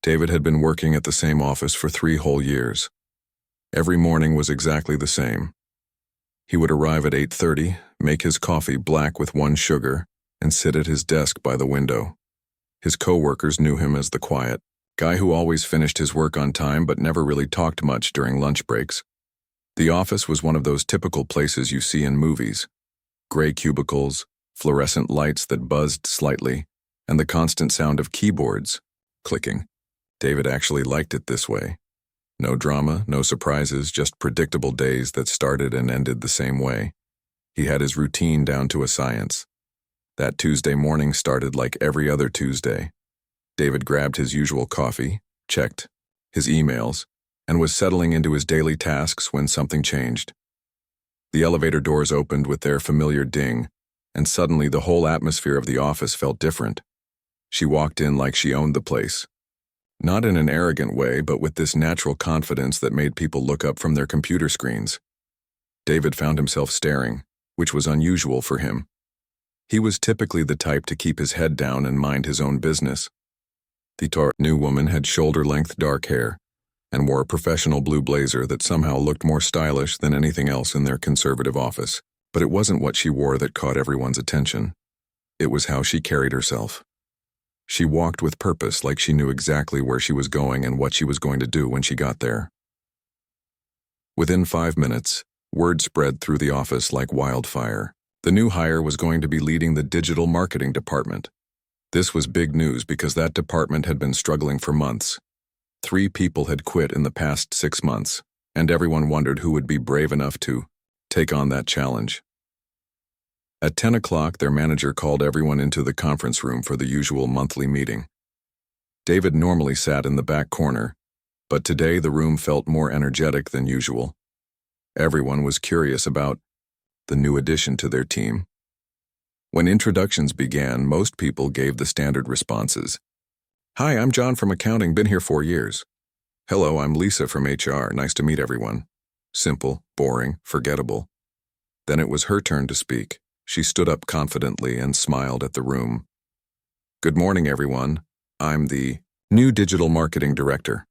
David had been working at the same office for 3 whole years. Every morning was exactly the same. He would arrive at 8:30, make his coffee black with 1 sugar, and sit at his desk by the window. His co-workers knew him as the quiet guy who always finished his work on time but never really talked much during lunch breaks. The office was one of those typical places you see in movies. Gray cubicles, fluorescent lights that buzzed slightly, and the constant sound of keyboards clicking. David actually liked it this way. No drama, no surprises, just predictable days that started and ended the same way. He had his routine down to a science. That Tuesday morning started like every other Tuesday. David grabbed his usual coffee, checked his emails, and was settling into his daily tasks when something changed. The elevator doors opened with their familiar ding, and suddenly the whole atmosphere of the office felt different. She walked in like she owned the place. Not in an arrogant way, but with this natural confidence that made people look up from their computer screens. David found himself staring, which was unusual for him. He was typically the type to keep his head down and mind his own business. The new woman had shoulder-length dark hair and wore a professional blue blazer that somehow looked more stylish than anything else in their conservative office. But it wasn't what she wore that caught everyone's attention. It was how she carried herself. She walked with purpose, like she knew exactly where she was going and what she was going to do when she got there. Within 5 minutes, word spread through the office like wildfire. The new hire was going to be leading the digital marketing department. This was big news because that department had been struggling for months. 3 people had quit in the past 6 months, and everyone wondered who would be brave enough to take on that challenge. At 10 o'clock, their manager called everyone into the conference room for the usual monthly meeting. David normally sat in the back corner, but today the room felt more energetic than usual. Everyone was curious about the new addition to their team. When introductions began, most people gave the standard responses. "Hi, I'm John from accounting, been here 4 years." "Hello, I'm Lisa from HR, nice to meet everyone." Simple, boring, forgettable. Then it was her turn to speak. She stood up confidently and smiled at the room. "Good morning, everyone. I'm the new digital marketing director.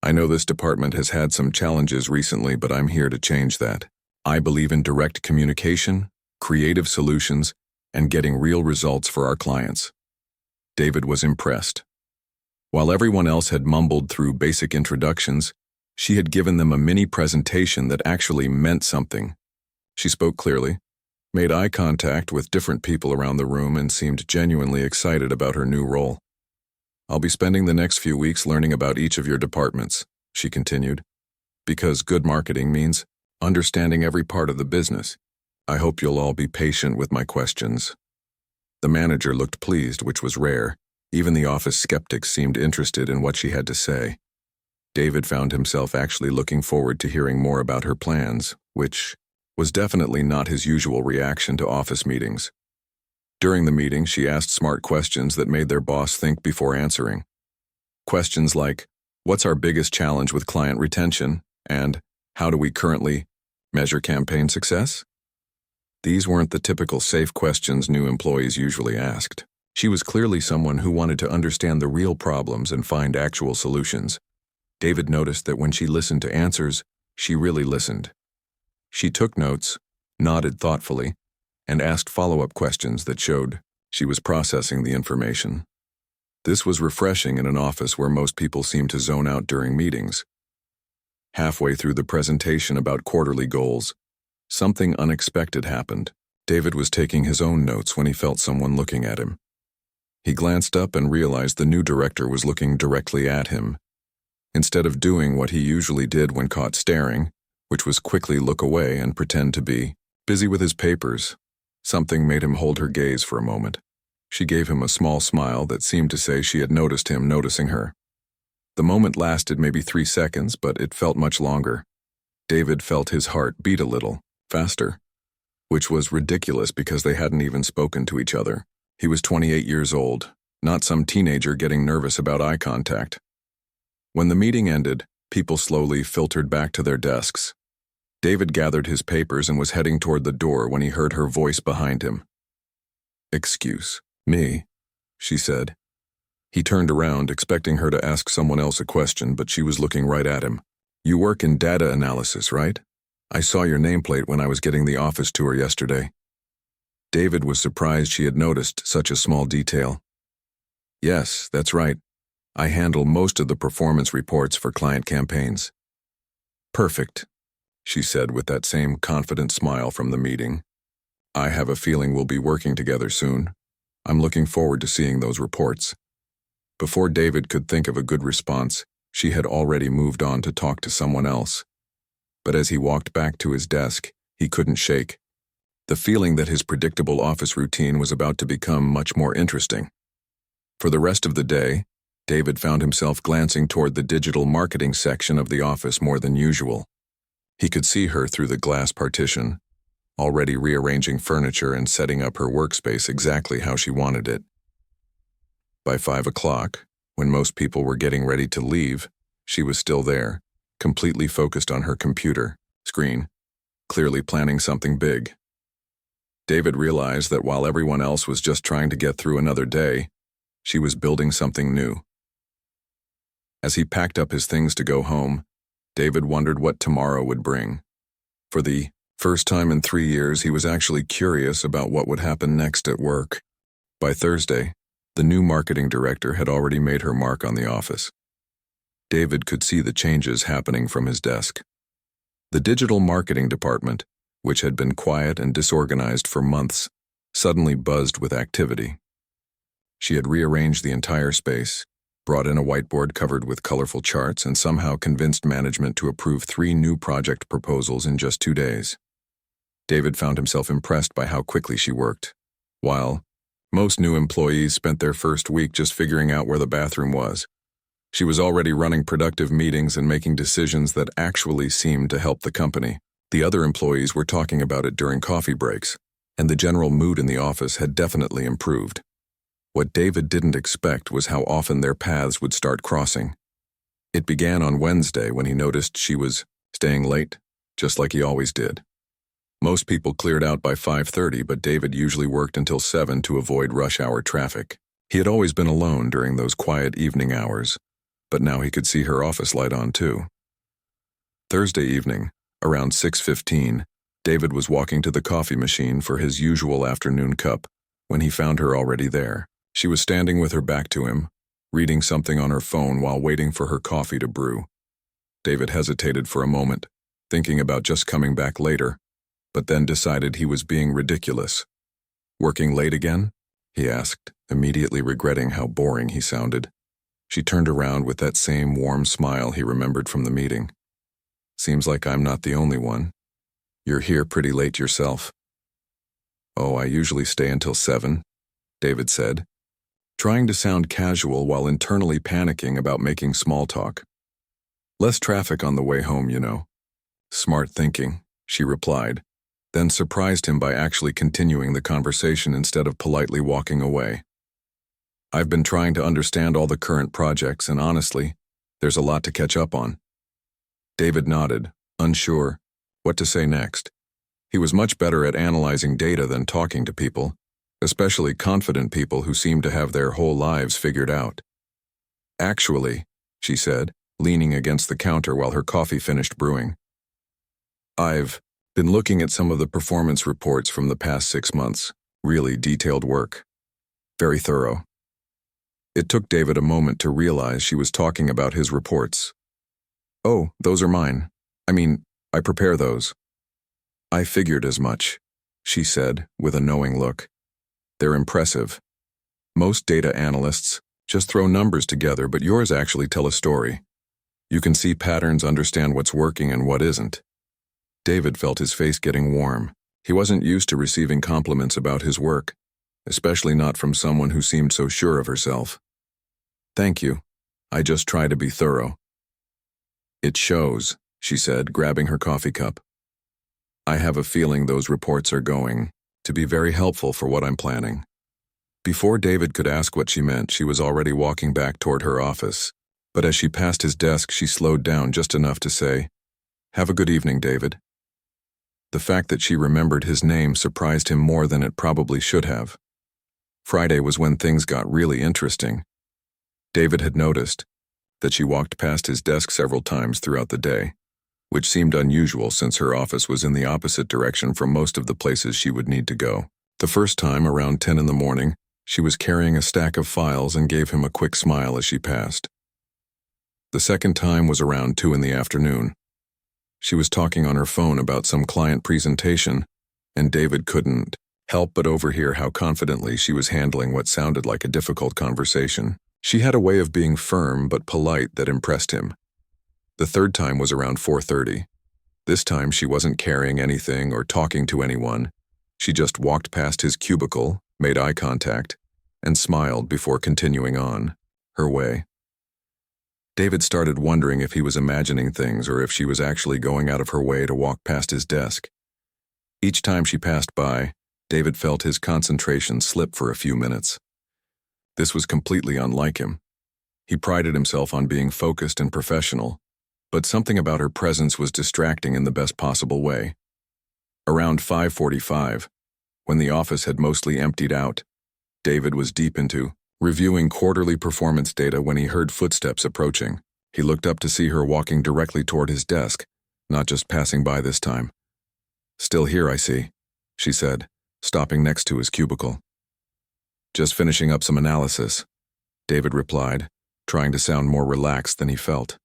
I know this department has had some challenges recently, but I'm here to change that. I believe in direct communication, creative solutions, and getting real results for our clients." David was impressed. While everyone else had mumbled through basic introductions, she had given them a mini presentation that actually meant something. She spoke clearly, made eye contact with different people around the room, and seemed genuinely excited about her new role. "I'll be spending the next few weeks learning about each of your departments," she continued, "because good marketing means understanding every part of the business. I hope you'll all be patient with my questions." The manager looked pleased, which was rare. Even the office skeptics seemed interested in what she had to say. David found himself actually looking forward to hearing more about her plans, which was definitely not his usual reaction to office meetings. During the meeting, she asked smart questions that made their boss think before answering. Questions like, "What's our biggest challenge with client retention?" and "How do we currently measure campaign success?" These weren't the typical safe questions new employees usually asked. She was clearly someone who wanted to understand the real problems and find actual solutions. David noticed that when she listened to answers, she really listened. She took notes, nodded thoughtfully, and asked follow-up questions that showed she was processing the information. This was refreshing in an office where most people seemed to zone out during meetings. Halfway through the presentation about quarterly goals, something unexpected happened. David was taking his own notes when he felt someone looking at him. He glanced up and realized the new director was looking directly at him. Instead of doing what he usually did when caught staring, which was quickly look away and pretend to be busy with his papers, something made him hold her gaze for a moment. She gave him a small smile that seemed to say she had noticed him noticing her. The moment lasted maybe 3 seconds, but it felt much longer. David felt his heart beat a little faster, which was ridiculous because they hadn't even spoken to each other. He was 28 years old, not some teenager getting nervous about eye contact. When the meeting ended, people slowly filtered back to their desks. David gathered his papers and was heading toward the door when he heard her voice behind him. "Excuse me," she said. He turned around, expecting her to ask someone else a question, but she was looking right at him. "You work in data analysis, right? I saw your nameplate when I was getting the office tour yesterday." David was surprised she had noticed such a small detail. "Yes, that's right. I handle most of the performance reports for client campaigns." "Perfect," she said with that same confident smile from the meeting. "I have a feeling we'll be working together soon. I'm looking forward to seeing those reports." Before David could think of a good response, she had already moved on to talk to someone else. But as he walked back to his desk, he couldn't shake the feeling that his predictable office routine was about to become much more interesting. For the rest of the day, David found himself glancing toward the digital marketing section of the office more than usual. He could see her through the glass partition, already rearranging furniture and setting up her workspace exactly how she wanted it. By 5 o'clock, when most people were getting ready to leave, she was still there, completely focused on her computer screen, clearly planning something big. David realized that while everyone else was just trying to get through another day, she was building something new. As he packed up his things to go home, David wondered what tomorrow would bring. For the first time in 3 years, he was actually curious about what would happen next at work. By Thursday, the new marketing director had already made her mark on the office. David could see the changes happening from his desk. The digital marketing department, which had been quiet and disorganized for months, suddenly buzzed with activity. She had rearranged the entire space, brought in a whiteboard covered with colorful charts, and somehow convinced management to approve 3 new project proposals in just 2 days. David found himself impressed by how quickly she worked. While most new employees spent their first week just figuring out where the bathroom was, she was already running productive meetings and making decisions that actually seemed to help the company. The other employees were talking about it during coffee breaks, and the general mood in the office had definitely improved. What David didn't expect was how often their paths would start crossing. It began on Wednesday when he noticed she was staying late, just like he always did. Most people cleared out by 5:30, but David usually worked until 7 to avoid rush hour traffic. He had always been alone during those quiet evening hours, but now he could see her office light on too. Thursday evening, around 6:15, David was walking to the coffee machine for his usual afternoon cup when he found her already there. She was standing with her back to him, reading something on her phone while waiting for her coffee to brew. David hesitated for a moment, thinking about just coming back later, but then decided he was being ridiculous. "Working late again?" he asked, immediately regretting how boring he sounded. She turned around with that same warm smile he remembered from the meeting. "Seems like I'm not the only one. You're here pretty late yourself." "Oh, I usually stay until 7, David said, trying to sound casual while internally panicking about making small talk. "Less traffic on the way home, you know." "Smart thinking," she replied, then surprised him by actually continuing the conversation instead of politely walking away. "I've been trying to understand all the current projects, and honestly, there's a lot to catch up on." David nodded, unsure what to say next. He was much better at analyzing data than talking to people, especially confident people who seemed to have their whole lives figured out. "Actually," she said, leaning against the counter while her coffee finished brewing, "I've been looking at some of the performance reports from the past 6 months. Really detailed work. Very thorough." It took David a moment to realize she was talking about his reports. "Oh, those are mine. I prepare those." "I figured as much," she said, with a knowing look. "They're impressive. Most data analysts just throw numbers together, but yours actually tell a story. You can see patterns, understand what's working and what isn't." David felt his face getting warm. He wasn't used to receiving compliments about his work, especially not from someone who seemed so sure of herself. "Thank you. I just try to be thorough." "It shows," she said, grabbing her coffee cup. "I have a feeling those reports are going to be very helpful for what I'm planning." Before David could ask what she meant, she was already walking back toward her office. But as she passed his desk, she slowed down just enough to say, "Have a good evening, David." The fact that she remembered his name surprised him more than it probably should have. Friday was when things got really interesting. David had noticed that she walked past his desk several times throughout the day, which seemed unusual since her office was in the opposite direction from most of the places she would need to go. The first time, around 10 in the morning, she was carrying a stack of files and gave him a quick smile as she passed. The second time was around 2 in the afternoon. She was talking on her phone about some client presentation, and David couldn't help but overhear how confidently she was handling what sounded like a difficult conversation. She had a way of being firm but polite that impressed him. The third time was around 4:30. This time she wasn't carrying anything or talking to anyone. She just walked past his cubicle, made eye contact, and smiled before continuing on her way. David started wondering if he was imagining things or if she was actually going out of her way to walk past his desk. Each time she passed by, David felt his concentration slip for a few minutes. This was completely unlike him. He prided himself on being focused and professional, but something about her presence was distracting in the best possible way. Around 5:45, when the office had mostly emptied out, David was deep into reviewing quarterly performance data when he heard footsteps approaching. He looked up to see her walking directly toward his desk, not just passing by this time. "Still here, I see," she said, stopping next to his cubicle. "Just finishing up some analysis," David replied, trying to sound more relaxed than he felt.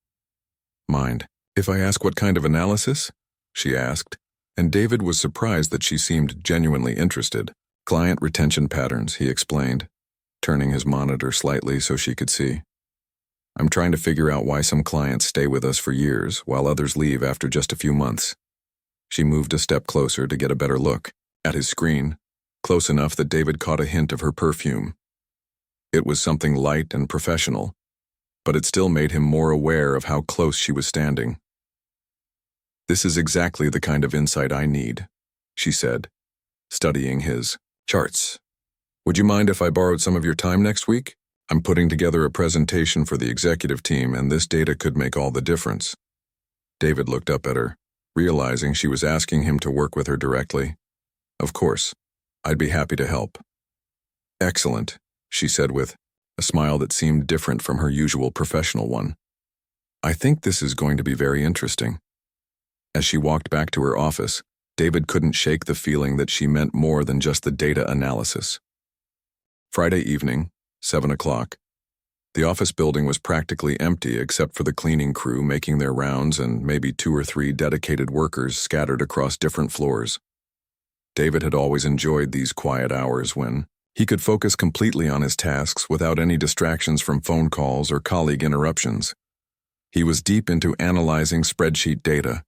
"Mind if I ask what kind of analysis?" she asked, and David was surprised that she seemed genuinely interested. "Client retention patterns," he explained, turning his monitor slightly so she could see. "I'm trying to figure out why some clients stay with us for years while others leave after just a few months." She moved a step closer to get a better look at his screen, close enough that David caught a hint of her perfume. It was something light and professional, but it still made him more aware of how close she was standing. "This is exactly the kind of insight I need," she said, studying his charts. "Would you mind if I borrowed some of your time next week? I'm putting together a presentation for the executive team, and this data could make all the difference." David looked up at her, realizing she was asking him to work with her directly. "Of course, I'd be happy to help." "Excellent," she said with a smile that seemed different from her usual professional one. "I think this is going to be very interesting." As she walked back to her office, David couldn't shake the feeling that she meant more than just the data analysis. Friday evening, 7 o'clock. The office building was practically empty except for the cleaning crew making their rounds and maybe 2 or 3 dedicated workers scattered across different floors. David had always enjoyed these quiet hours when he could focus completely on his tasks without any distractions from phone calls or colleague interruptions. He was deep into analyzing spreadsheet data,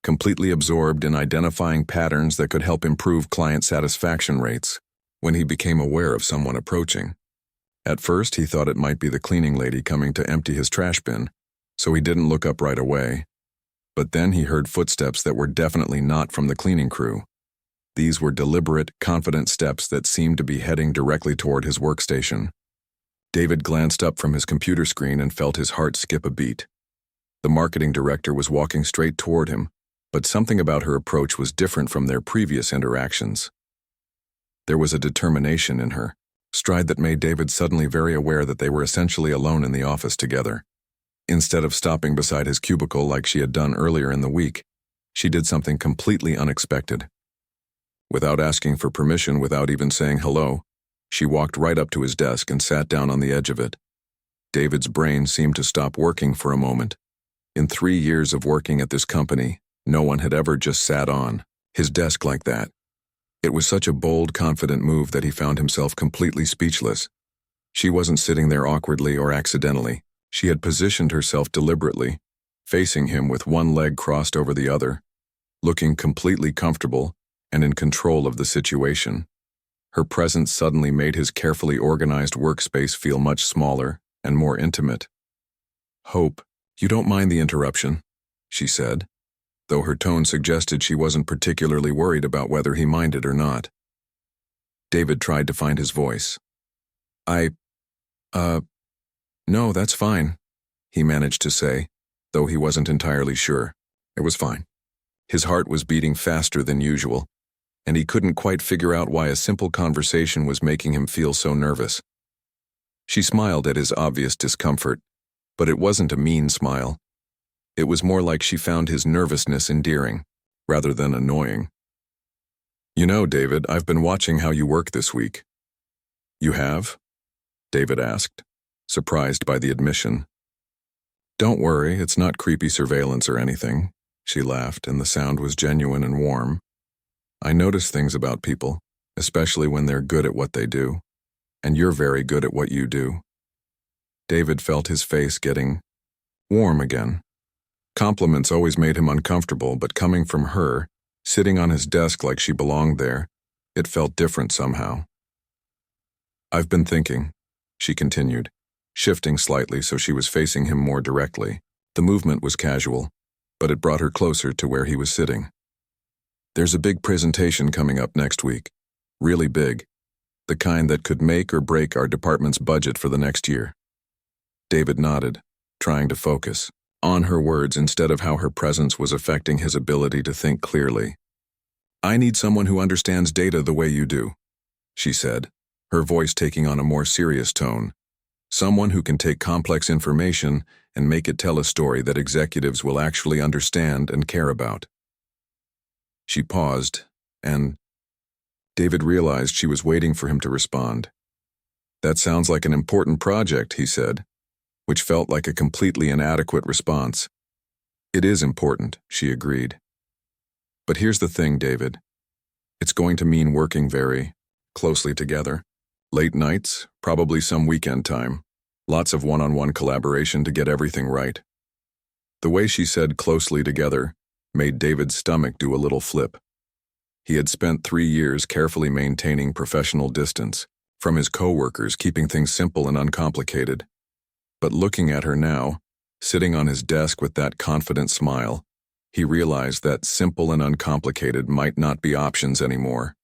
completely absorbed in identifying patterns that could help improve client satisfaction rates, when he became aware of someone approaching. At first, he thought it might be the cleaning lady coming to empty his trash bin, so he didn't look up right away. But then he heard footsteps that were definitely not from the cleaning crew. These were deliberate, confident steps that seemed to be heading directly toward his workstation. David glanced up from his computer screen and felt his heart skip a beat. The marketing director was walking straight toward him, but something about her approach was different from their previous interactions. There was a determination in her stride that made David suddenly very aware that they were essentially alone in the office together. Instead of stopping beside his cubicle like she had done earlier in the week, she did something completely unexpected. Without asking for permission, without even saying hello, she walked right up to his desk and sat down on the edge of it. David's brain seemed to stop working for a moment. In 3 years of working at this company, no one had ever just sat on his desk like that. It was such a bold, confident move that he found himself completely speechless. She wasn't sitting there awkwardly or accidentally. She had positioned herself deliberately, facing him with one leg crossed over the other, looking completely comfortable and in control of the situation. Her presence suddenly made his carefully organized workspace feel much smaller and more intimate. "Hope, you don't mind the interruption," she said, though her tone suggested she wasn't particularly worried about whether he minded or not. David tried to find his voice. No, that's fine," he managed to say, though he wasn't entirely sure. It was fine. His heart was beating faster than usual, and he couldn't quite figure out why a simple conversation was making him feel so nervous. She smiled at his obvious discomfort, but it wasn't a mean smile. It was more like she found his nervousness endearing, rather than annoying. "You know, David, I've been watching how you work this week." "You have?" David asked, surprised by the admission. "Don't worry, it's not creepy surveillance or anything," she laughed, and the sound was genuine and warm. "I notice things about people, especially when they're good at what they do. And you're very good at what you do." David felt his face getting warm again. Compliments always made him uncomfortable, but coming from her, sitting on his desk like she belonged there, it felt different somehow. "I've been thinking," she continued, shifting slightly so she was facing him more directly. The movement was casual, but it brought her closer to where he was sitting. "There's a big presentation coming up next week. Really big. The kind that could make or break our department's budget for the next year." David nodded, trying to focus on her words instead of how her presence was affecting his ability to think clearly. "I need someone who understands data the way you do," she said, her voice taking on a more serious tone. "Someone who can take complex information and make it tell a story that executives will actually understand and care about." She paused, and David realized she was waiting for him to respond. "That sounds like an important project," he said, which felt like a completely inadequate response. "It is important," she agreed. "But here's the thing, David. It's going to mean working very closely together. Late nights, probably some weekend time. Lots of one-on-one collaboration to get everything right." The way she said "closely together" made David's stomach do a little flip. He had spent 3 years carefully maintaining professional distance from his coworkers, keeping things simple and uncomplicated. But looking at her now, sitting on his desk with that confident smile, he realized that simple and uncomplicated might not be options anymore.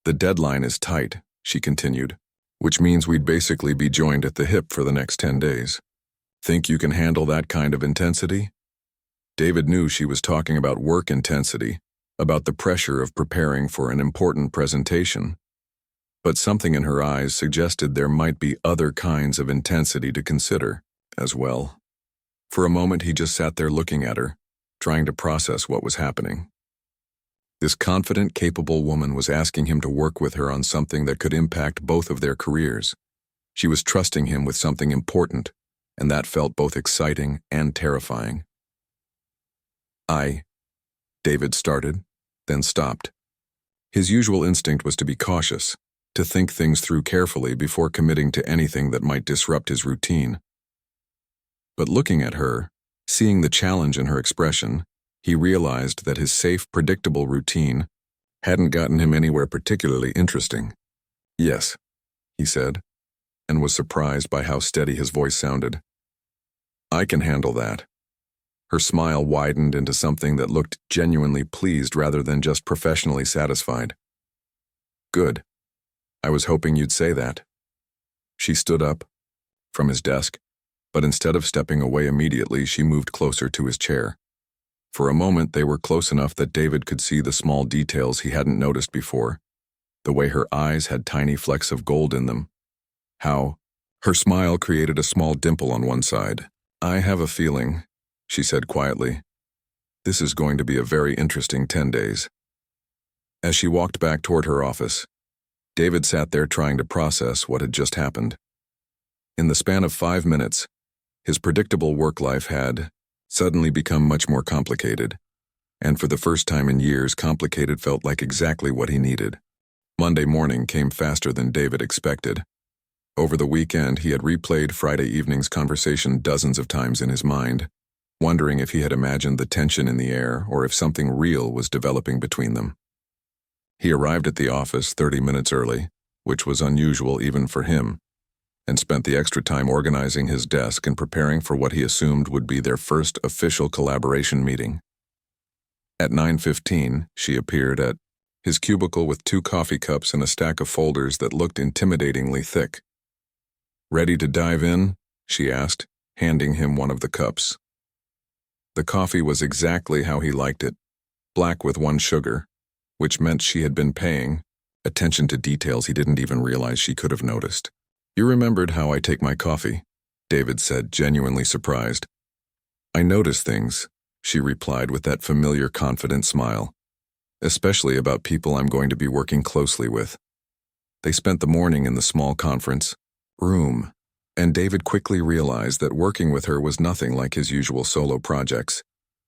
"The deadline is tight," she continued, "which means we'd basically be joined at the hip for the next 10 days. Think you can handle that kind of intensity?" David knew she was talking about work intensity, about the pressure of preparing for an important presentation. But something in her eyes suggested there might be other kinds of intensity to consider, as well. For a moment he just sat there looking at her, trying to process what was happening. This confident, capable woman was asking him to work with her on something that could impact both of their careers. She was trusting him with something important, and that felt both exciting and terrifying. David started, then stopped. His usual instinct was to be cautious, to think things through carefully before committing to anything that might disrupt his routine. But looking at her, seeing the challenge in her expression, he realized that his safe, predictable routine hadn't gotten him anywhere particularly interesting. "Yes," he said, and was surprised by how steady his voice sounded. "I can handle that." Her smile widened into something that looked genuinely pleased rather than just professionally satisfied. "Good. I was hoping you'd say that." She stood up from his desk, but instead of stepping away immediately, she moved closer to his chair. For a moment, they were close enough that David could see the small details he hadn't noticed before, the way her eyes had tiny flecks of gold in them, how her smile created a small dimple on one side. "I have a feeling," she said quietly, "this is going to be a very interesting 10 days. As she walked back toward her office, David sat there trying to process what had just happened. In the span of 5 minutes, his predictable work life had suddenly become much more complicated, and for the first time in years, complicated felt like exactly what he needed. Monday morning came faster than David expected. Over the weekend, he had replayed Friday evening's conversation dozens of times in his mind, wondering if he had imagined the tension in the air or if something real was developing between them. He arrived at the office 30 minutes early, which was unusual even for him, and spent the extra time organizing his desk and preparing for what he assumed would be their first official collaboration meeting. At 9:15, she appeared at his cubicle with 2 coffee cups and a stack of folders that looked intimidatingly thick. "Ready to dive in?" she asked, handing him one of the cups. The coffee was exactly how he liked it, black with 1 sugar, which meant she had been paying attention to details he didn't even realize she could have noticed. You remembered how I take my coffee, David said, genuinely surprised. I notice things, she replied with that familiar confident smile, especially about people I'm going to be working closely with. They spent the morning in the small conference room, and David quickly realized that working with her was nothing like his usual solo projects.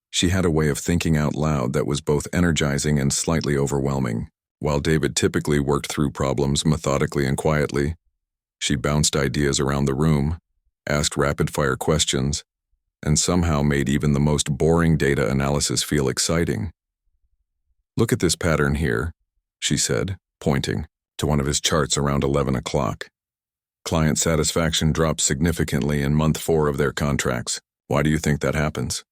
She had a way of thinking out loud that was both energizing and slightly overwhelming. While David typically worked through problems methodically and quietly, she bounced ideas around the room, asked rapid-fire questions, and somehow made even the most boring data analysis feel exciting. Look at this pattern here, she said, pointing to one of his charts around 11 o'clock. Client satisfaction dropped significantly in month 4 of their contracts. Why do you think that happens?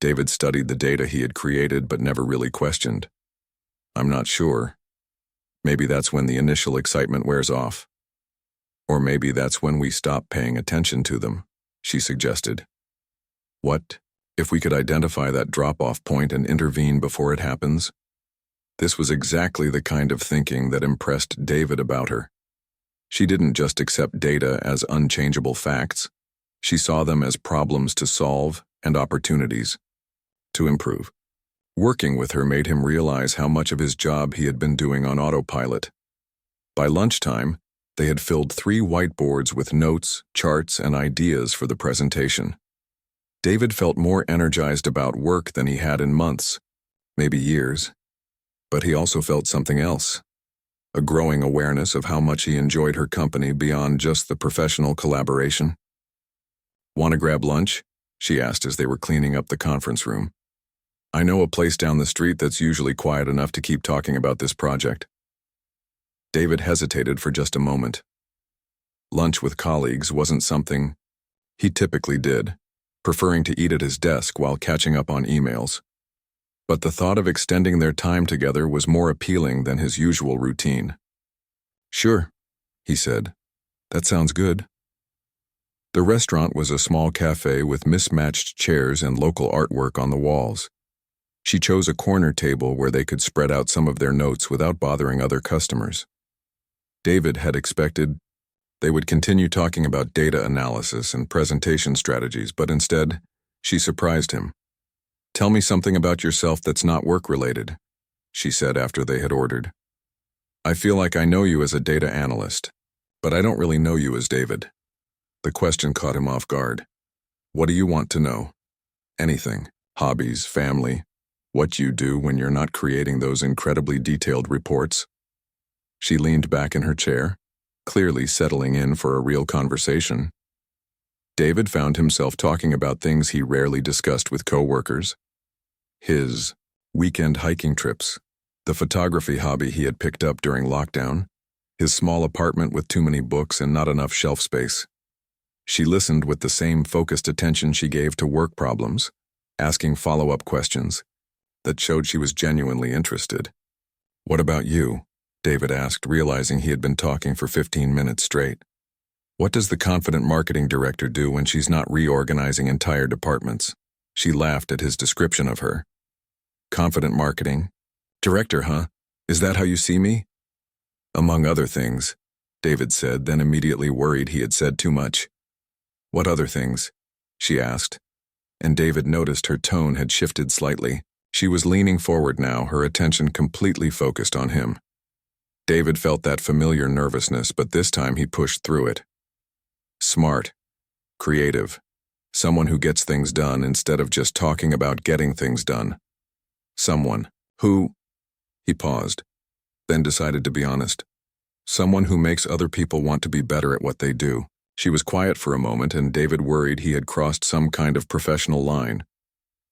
David studied the data he had created but never really questioned. I'm not sure. Maybe that's when the initial excitement wears off. Or maybe that's when we stop paying attention to them, she suggested. What if we could identify that drop-off point and intervene before it happens? This was exactly the kind of thinking that impressed David about her. She didn't just accept data as unchangeable facts. She saw them as problems to solve and opportunities to improve. Working with her made him realize how much of his job he had been doing on autopilot. By lunchtime, they had filled 3 whiteboards with notes, charts, and ideas for the presentation. David felt more energized about work than he had in months, maybe years. But he also felt something else, a growing awareness of how much he enjoyed her company beyond just the professional collaboration. Want to grab lunch? She asked as they were cleaning up the conference room. I know a place down the street that's usually quiet enough to keep talking about this project. David hesitated for just a moment. Lunch with colleagues wasn't something he typically did, preferring to eat at his desk while catching up on emails. But the thought of extending their time together was more appealing than his usual routine. Sure, he said. That sounds good. The restaurant was a small cafe with mismatched chairs and local artwork on the walls. She chose a corner table where they could spread out some of their notes without bothering other customers. David had expected they would continue talking about data analysis and presentation strategies, but instead, she surprised him. Tell me something about yourself that's not work-related, she said after they had ordered. I feel like I know you as a data analyst, but I don't really know you as David. The question caught him off guard. What do you want to know? Anything. Hobbies, family, what you do when you're not creating those incredibly detailed reports. She leaned back in her chair, clearly settling in for a real conversation. David found himself talking about things he rarely discussed with coworkers. His weekend hiking trips, the photography hobby he had picked up during lockdown, his small apartment with too many books and not enough shelf space. She listened with the same focused attention she gave to work problems, asking follow-up questions that showed she was genuinely interested. What about you? David asked, realizing he had been talking for 15 minutes straight. What does the confident marketing director do when she's not reorganizing entire departments? She laughed at his description of her. Confident marketing? Director, huh? Is that how you see me? Among other things, David said, then immediately worried he had said too much. What other things? She asked, and David noticed her tone had shifted slightly. She was leaning forward now, her attention completely focused on him. David felt that familiar nervousness, but this time he pushed through it. Smart. Creative. Someone who gets things done instead of just talking about getting things done. Someone who... He paused, then decided to be honest. Someone who makes other people want to be better at what they do. She was quiet for a moment, and David worried he had crossed some kind of professional line.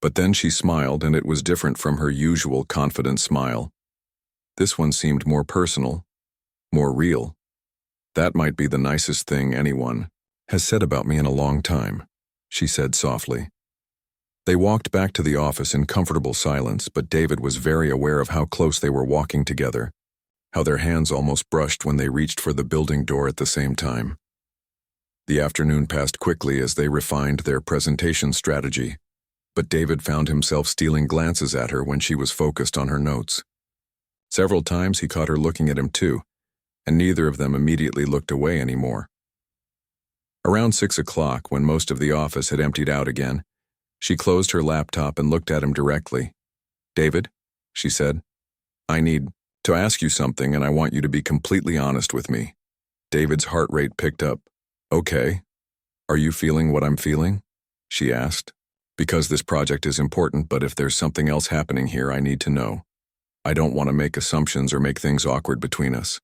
But then she smiled, and it was different from her usual confident smile. This one seemed more personal, more real. That might be the nicest thing anyone has said about me in a long time, she said softly. They walked back to the office in comfortable silence, but David was very aware of how close they were walking together, how their hands almost brushed when they reached for the building door at the same time. The afternoon passed quickly as they refined their presentation strategy, but David found himself stealing glances at her when she was focused on her notes. Several times he caught her looking at him too, and neither of them immediately looked away anymore. Around 6 o'clock, when most of the office had emptied out again, she closed her laptop and looked at him directly. "David," she said, "I need to ask you something, and I want you to be completely honest with me." David's heart rate picked up. "Okay. Are you feeling what I'm feeling?" she asked. "Because this project is important, but if there's something else happening here, I need to know. I don't want to make assumptions or make things awkward between us."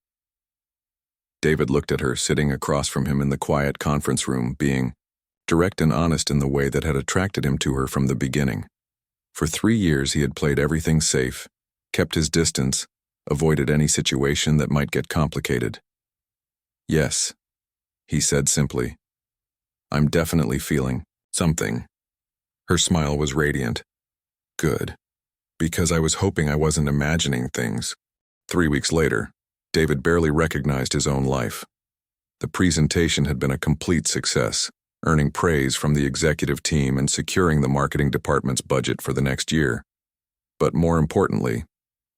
David looked at her, sitting across from him in the quiet conference room, being direct and honest in the way that had attracted him to her from the beginning. For 3 years he had played everything safe, kept his distance, avoided any situation that might get complicated. "Yes," he said simply. "I'm definitely feeling something." Her smile was radiant. "Good. Because I was hoping I wasn't imagining things." 3 weeks later, David barely recognized his own life. The presentation had been a complete success, earning praise from the executive team and securing the marketing department's budget for the next year. But more importantly,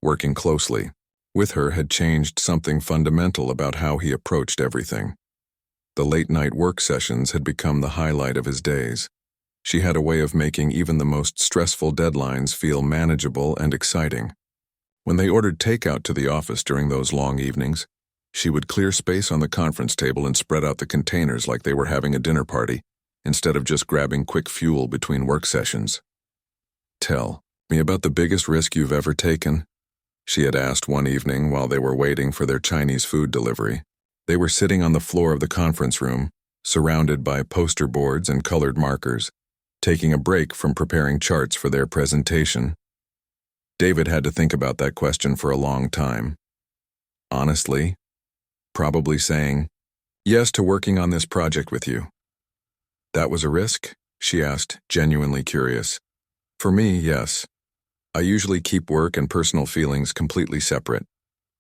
working closely with her had changed something fundamental about how he approached everything. The late-night work sessions had become the highlight of his days. She had a way of making even the most stressful deadlines feel manageable and exciting. When they ordered takeout to the office during those long evenings, she would clear space on the conference table and spread out the containers like they were having a dinner party, instead of just grabbing quick fuel between work sessions. "Tell me about the biggest risk you've ever taken," she had asked one evening while they were waiting for their Chinese food delivery. They were sitting on the floor of the conference room, surrounded by poster boards and colored markers, taking a break from preparing charts for their presentation. David had to think about that question for a long time. Honestly, probably saying yes to working on this project with you. "That was a risk?" she asked, genuinely curious. "For me, yes. I usually keep work and personal feelings completely separate.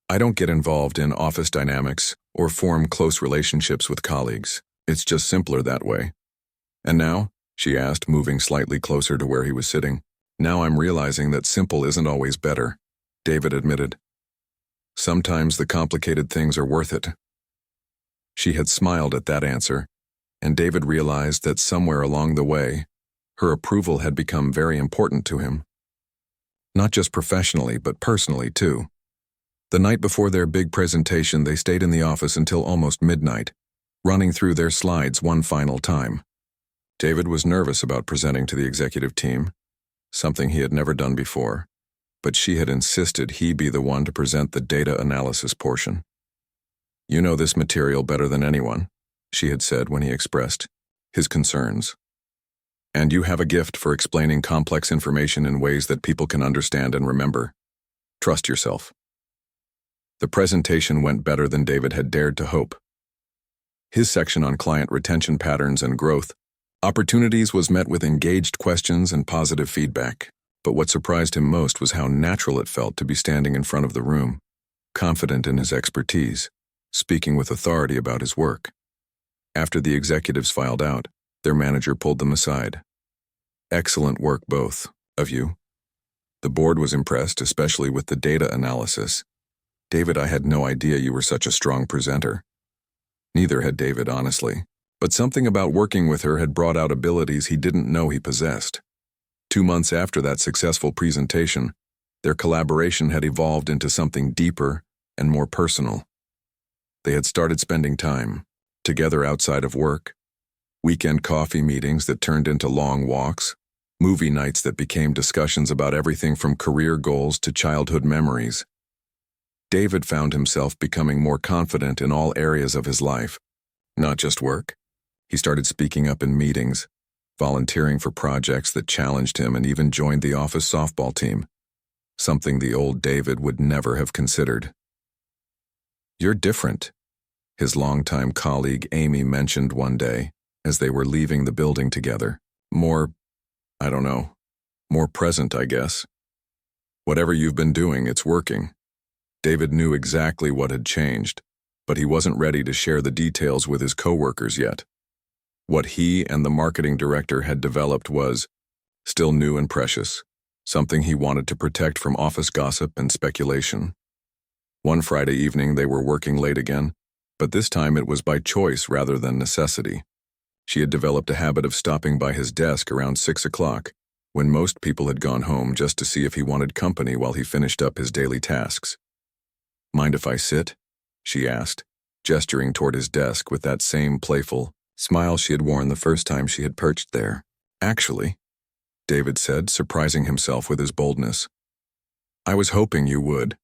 I don't get involved in office dynamics or form close relationships with colleagues. It's just simpler that way." "And now?" she asked, moving slightly closer to where he was sitting. "Now I'm realizing that simple isn't always better," David admitted. "Sometimes the complicated things are worth it." She had smiled at that answer, and David realized that somewhere along the way, her approval had become very important to him. Not just professionally, but personally too. The night before their big presentation, they stayed in the office until almost midnight, running through their slides one final time. David was nervous about presenting to the executive team, something he had never done before, but she had insisted he be the one to present the data analysis portion. "You know this material better than anyone," she had said when he expressed his concerns. "And you have a gift for explaining complex information in ways that people can understand and remember. Trust yourself." The presentation went better than David had dared to hope. His section on client retention patterns and growth opportunities was met with engaged questions and positive feedback, but what surprised him most was how natural it felt to be standing in front of the room, confident in his expertise, speaking with authority about his work. After the executives filed out, their manager pulled them aside. "Excellent work, both of you. The board was impressed, especially with the data analysis. David, I had no idea you were such a strong presenter." Neither had David, honestly. But something about working with her had brought out abilities he didn't know he possessed. 2 months after that successful presentation, their collaboration had evolved into something deeper and more personal. They had started spending time together outside of work, weekend coffee meetings that turned into long walks, movie nights that became discussions about everything from career goals to childhood memories. David found himself becoming more confident in all areas of his life, not just work. He started speaking up in meetings, volunteering for projects that challenged him, and even joined the office softball team, something the old David would never have considered. "You're different," his longtime colleague Amy mentioned one day as they were leaving the building together. "More, I don't know, more present, I guess. Whatever you've been doing, it's working." David knew exactly what had changed, but he wasn't ready to share the details with his coworkers yet. What he and the marketing director had developed was still new and precious, something he wanted to protect from office gossip and speculation. One Friday evening they were working late again, but this time it was by choice rather than necessity. She had developed a habit of stopping by his desk around 6 o'clock, when most people had gone home, just to see if he wanted company while he finished up his daily tasks. "Mind if I sit?" she asked, gesturing toward his desk with that same playful smile she had worn the first time she had perched there. "Actually," David said, surprising himself with his boldness, "I was hoping you would."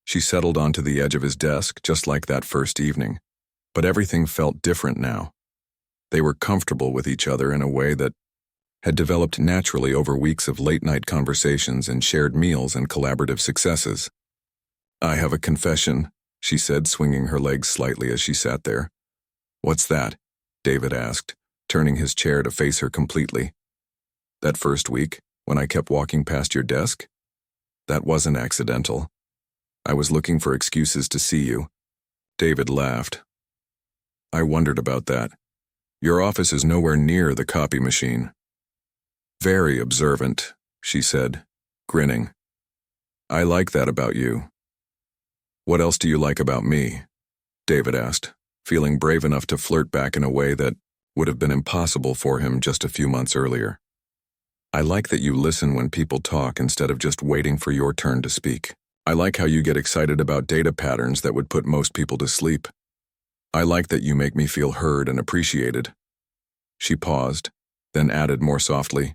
She settled onto the edge of his desk, just like that first evening, but everything felt different now. They were comfortable with each other in a way that had developed naturally over weeks of late-night conversations and shared meals and collaborative successes. "I have a confession," she said, swinging her legs slightly as she sat there. "What's that?" David asked, turning his chair to face her completely. "That first week, when I kept walking past your desk? That wasn't accidental. I was looking for excuses to see you." David laughed. "I wondered about that. Your office is nowhere near the copy machine." "Very observant," she said, grinning. "I like that about you." "What else do you like about me?" David asked, feeling brave enough to flirt back in a way that would have been impossible for him just a few months earlier. "I like that you listen when people talk instead of just waiting for your turn to speak. I like how you get excited about data patterns that would put most people to sleep. I like that you make me feel heard and appreciated." She paused, then added more softly,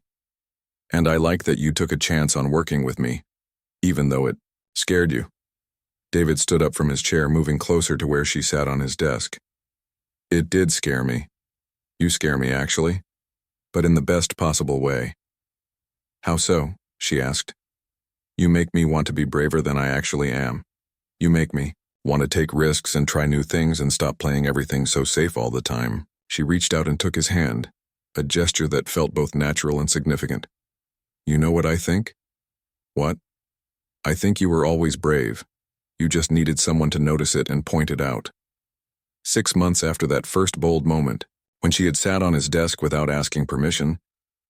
"And I like that you took a chance on working with me, even though it scared you." David stood up from his chair, moving closer to where she sat on his desk. "It did scare me. You scare me, actually, but in the best possible way." "How so?" she asked. "You make me want to be braver than I actually am. You make me want to take risks and try new things and stop playing everything so safe all the time." She reached out and took his hand, a gesture that felt both natural and significant. "You know what I think?" "What?" "I think you were always brave. You just needed someone to notice it and point it out." 6 months after that first bold moment, when she had sat on his desk without asking permission,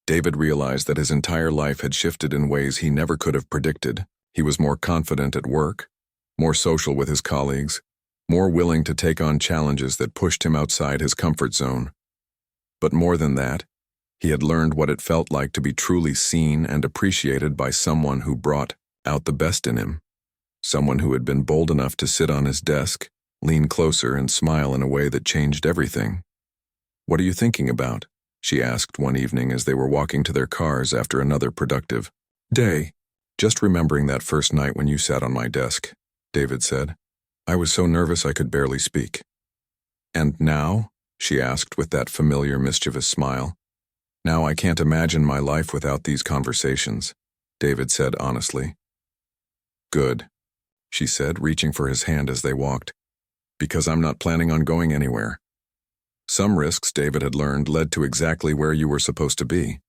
David realized that his entire life had shifted in ways he never could have predicted. He was more confident at work, more social with his colleagues, more willing to take on challenges that pushed him outside his comfort zone. But more than that, he had learned what it felt like to be truly seen and appreciated by someone who brought out the best in him, someone who had been bold enough to sit on his desk, lean closer, and smile in a way that changed everything. "What are you thinking about?" she asked one evening as they were walking to their cars after another productive day. "Just remembering that first night when you sat on my desk," David said. "I was so nervous I could barely speak." "And now?" she asked with that familiar mischievous smile. "Now I can't imagine my life without these conversations," David said honestly. "Good," she said, reaching for his hand as they walked, "because I'm not planning on going anywhere." Some risks, David had learned, led to exactly where you were supposed to be.